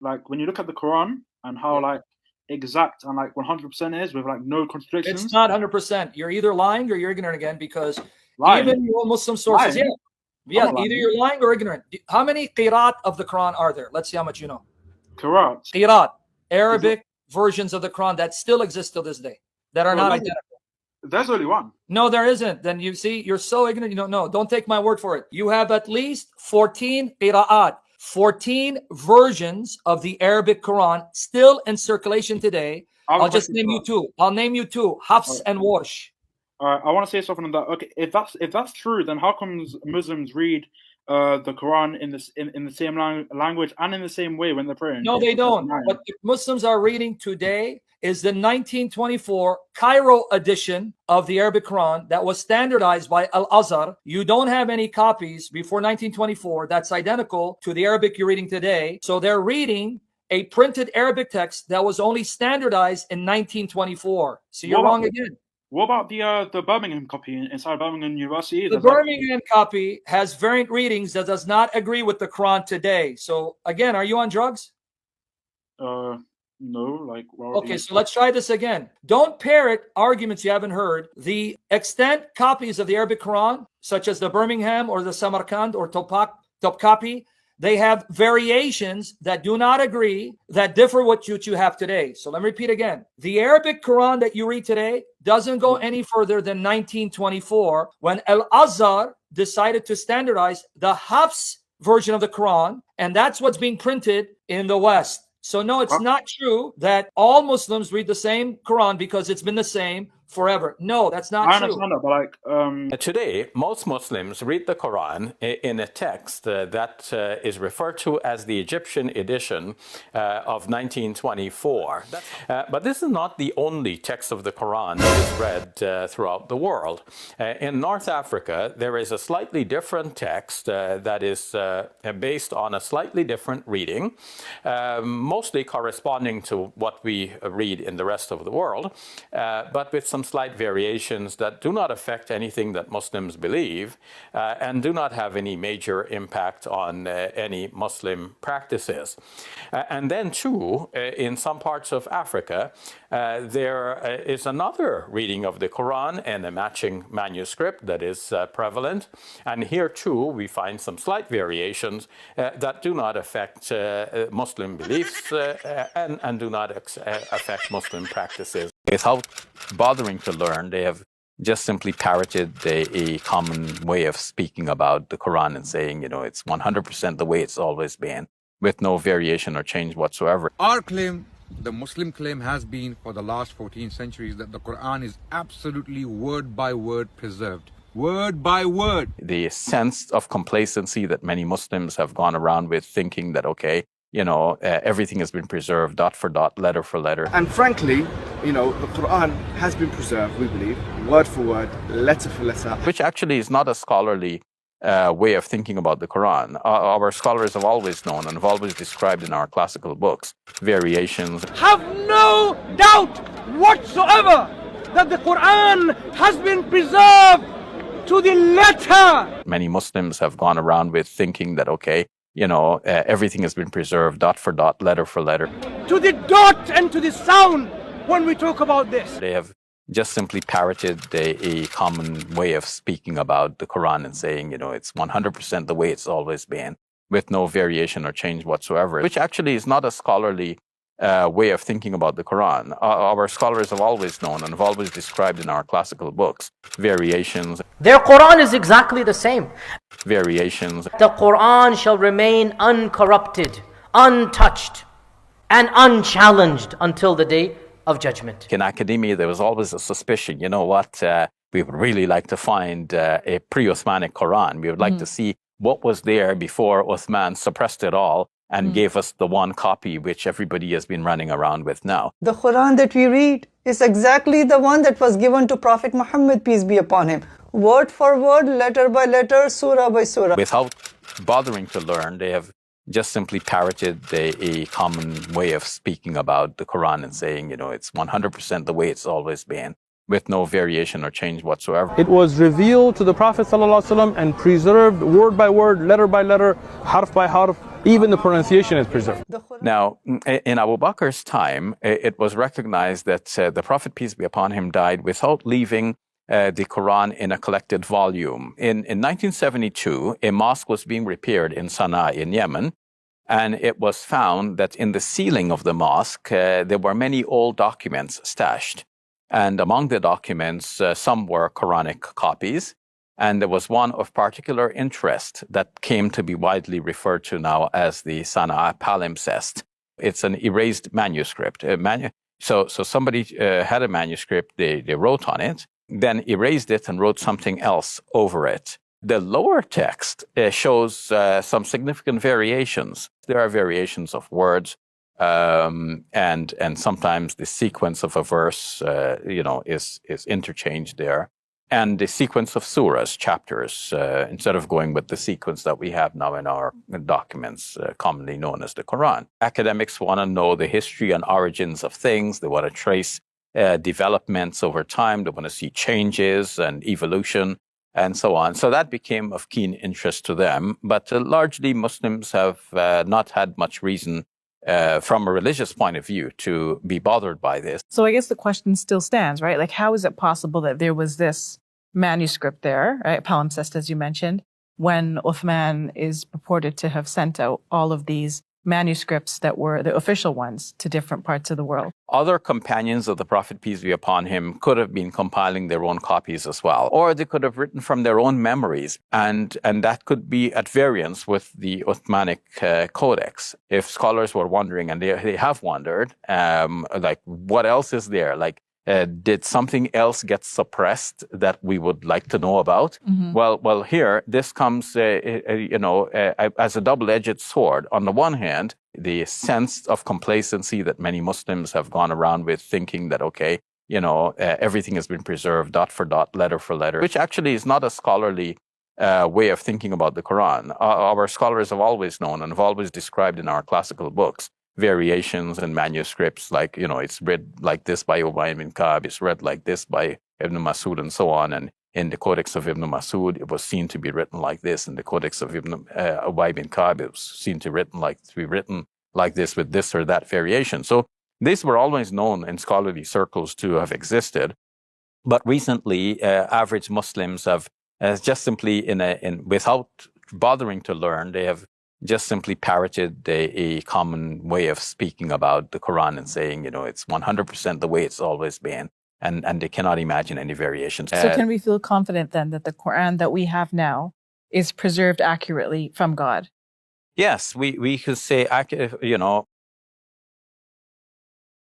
like when you look at the Quran and how Yeah. like exact and like 100% is with like no It's contradictions. not 100%. You're either lying or you're ignorant again, because Lying, even your Muslim sources, yeah, lying. I'm yeah, not either lying. you're lying or ignorant. How many qirat of the Quran are there? Let's see how much you know. Correct. Qirat, Is it? Arabic versions of the Quran that still exist till this day, that are Bro, not identical. there's only one. No, there isn't. Then you see, you're so ignorant, you don't know. Don't take my word for it. You have at least 14 qira'at, 14 versions of the Arabic Quran still in circulation today. I have a I'll just question name for you that. two. I'll name you two, Hafs and Warsh. All right, I want to say something on that. Okay, if that's true, then how comes Muslims read the Quran in the same language and in the same way when they're praying? No, If they it's like don't. denying. What the Muslims are reading today is the 1924 Cairo edition of the Arabic Quran that was standardized by Al Azhar. You don't have any copies before 1924 that's identical to the Arabic you're reading today. So they're reading a printed Arabic text that was only standardized in 1924. So you're What about wrong again. what about the Birmingham copy inside Birmingham University? The There's like Birmingham copy has variant readings that does not agree with the Quran today. So again, are you on drugs? no, like why would Okay, you? so let's try this again. Don't parrot arguments you haven't heard. The extant copies of the Arabic Quran, such as the Birmingham or the Samarkand or Topkapi, they have variations that do not agree, that differ what you have today. So let me repeat again. The Arabic Quran that you read today doesn't go any further than 1924 when Al-Azhar decided to standardize the Hafs version of the Quran, and that's what's being printed in the West. So no, it's not true that all Muslims read the same Quran because it's been the same forever. No, that's not I true. understand that, but like Today, most Muslims read the Quran in a text that is referred to as the Egyptian edition of 1924. But this is not the only text of the Quran that is read throughout the world. In North Africa, there is a slightly different text that is based on a slightly different reading, mostly corresponding to what we read in the rest of the world, but with some slight variations that do not affect anything that Muslims believe and do not have any major impact on any Muslim practices. And then too, in some parts of Africa, there is another reading of the Quran and a matching manuscript that is prevalent. And here too, we find some slight variations that do not affect Muslim beliefs and do not affect Muslim practices. Without bothering to learn, they have just simply parroted a common way of speaking about the Quran and saying, it's 100% the way it's always been, with no variation or change whatsoever. Our claim, the Muslim claim, has been for the last 14 centuries that the Quran is absolutely word by word preserved. Word by word. The sense of complacency that many Muslims have gone around with, thinking that, okay, everything has been preserved, dot for dot, letter for letter. And frankly, the Quran has been preserved, we believe, word for word, letter for letter. Which actually is not a scholarly way of thinking about the Quran. Our scholars have always known and have always described in our classical books variations. Have no doubt whatsoever that the Quran has been preserved to the letter. Many Muslims have gone around with thinking that, okay, everything has been preserved, dot for dot, letter for letter. To the dot and to the sound when we talk about this. They have just simply parroted a common way of speaking about the Quran and saying, it's 100% the way it's always been, with no variation or change whatsoever, which actually is not a scholarly way of thinking about the Quran. Our scholars have always known and have always described in our classical books variations. Their Quran is exactly the same. Variations. The Quran shall remain uncorrupted, untouched, and unchallenged until the day of judgment. In academia, there was always a suspicion, we would really like to find a pre-Uthmanic Quran. We would like to see what was there before Uthman suppressed it all and gave us the one copy which everybody has been running around with now. The Quran that we read is exactly the one that was given to Prophet Muhammad, peace be upon him. Word for word, letter by letter, surah by surah. Without bothering to learn, they have just simply parroted a common way of speaking about the Quran and saying, it's 100% the way it's always been, with no variation or change whatsoever. It was revealed to the Prophet ﷺ and preserved word by word, letter by letter, harf by harf, Even the pronunciation is preserved. Now, in Abu Bakr's time, it was recognized that the Prophet, peace be upon him, died without leaving the Quran in a collected volume. In 1972, a mosque was being repaired in Sana'a in Yemen, and it was found that in the ceiling of the mosque, there were many old documents stashed. And among the documents, some were Quranic copies, and there was one of particular interest that came to be widely referred to now as the Sana'a palimpsest. It's an erased manuscript. So somebody had a manuscript, they wrote on it, then erased it and wrote something else over it. The lower text shows some significant variations. There are variations of words, and sometimes the sequence of a verse, is interchanged there. And the sequence of surahs, chapters, instead of going with the sequence that we have now in our documents, commonly known as the Quran. Academics want to know the history and origins of things. They want to trace developments over time. They want to see changes and evolution and so on. So that became of keen interest to them. But largely Muslims have not had much reason from a religious point of view to be bothered by this. So I guess the question still stands, right? Like, how is it possible that there was this manuscript there, right? Palimpsest, as you mentioned, when Uthman is purported to have sent out all of these manuscripts that were the official ones to different parts of the world. Other companions of the Prophet, peace be upon him, could have been compiling their own copies as well, or they could have written from their own memories, and that could be at variance with the Uthmanic Codex. If scholars were wondering, and they have wondered, like, what else is there? Like, did something else get suppressed that we would like to know about? Mm-hmm. Well, here, this comes, as a double-edged sword. On the one hand, the sense of complacency that many Muslims have gone around with, thinking that, okay, everything has been preserved dot for dot, letter for letter, which actually is not a scholarly way of thinking about the Quran. Our scholars have always known and have always described in our classical books variations in manuscripts, like, it's read like this by Ubay bin Ka'b, it's read like this by Ibn Masud, and so on. And in the Codex of Ibn Masud, it was seen to be written like this. In the Codex of Ubay bin Ka'b, it was seen to be written like this with this or that variation. So these were always known in scholarly circles to have existed. But recently, average Muslims have just simply, without bothering to learn, they have just simply parroted a common way of speaking about the Quran and saying, it's 100% the way it's always been. And they cannot imagine any variations. So can we feel confident then that the Quran that we have now is preserved accurately from God? Yes, we could say,